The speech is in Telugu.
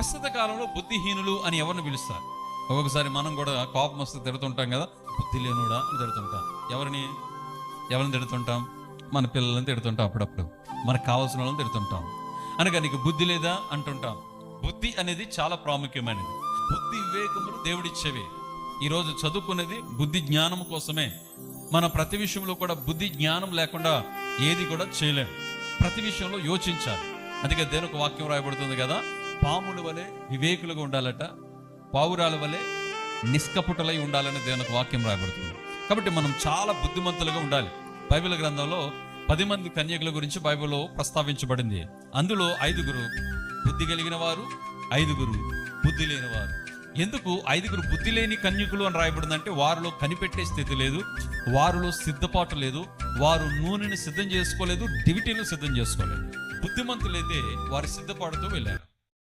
ప్రస్తుత కాలంలో బుద్ధిహీనులు అని ఎవరిని పిలుస్తారు? ఒక్కొక్కసారి మనం కూడా కోపం వస్తే తిడుతుంటాం కదా, బుద్ధి లేనుడా అని తిడుతుంటాం. ఎవరిని తిడుతుంటాం? మన పిల్లలను తిడుతుంటాం, అప్పుడప్పుడు మనకు కావాల్సిన వాళ్ళని తిడుతుంటాం. అనగా నీకు బుద్ధి లేదా అంటుంటాం. బుద్ధి అనేది చాలా ప్రాముఖ్యమైనది. బుద్ధి వివేకములు దేవుడిచ్చేవి. ఈరోజు చదువుకునేది బుద్ధి జ్ఞానం కోసమే. మన ప్రతి విషయంలో కూడా బుద్ధి జ్ఞానం లేకుండా ఏది కూడా చేయలేము. ప్రతి విషయంలో యోచించాలి. అందుకే దేవునికి వాక్యం రాయబడుతుంది కదా, పాముల వలె వివేకులుగా ఉండాలట, పావురాల వలె నిష్కపటులై ఉండాలని దేవునికి వాక్యం రాయబడుతుంది. కాబట్టి మనం చాలా బుద్ధిమంతులుగా ఉండాలి. బైబిల్ గ్రంథంలో 10 మంది కన్యకుల గురించి బైబిల్లో ప్రస్తావించబడింది. అందులో 5 బుద్ధి కలిగిన వారు, 5 బుద్ధి లేని వారు. ఎందుకు 5 బుద్ధి లేని కన్యకులు అని రాయబడిందంటే వారిలో కనిపెట్టే స్థితి లేదు, వారిలో సిద్ధపాటు లేదు, వారు నూనెని సిద్ధం చేసుకోలేదు, దివిటీలు సిద్ధం చేసుకోలేదు. బుద్ధిమంతులైతే వారి సిద్ధపాటుతో వెళ్ళారు.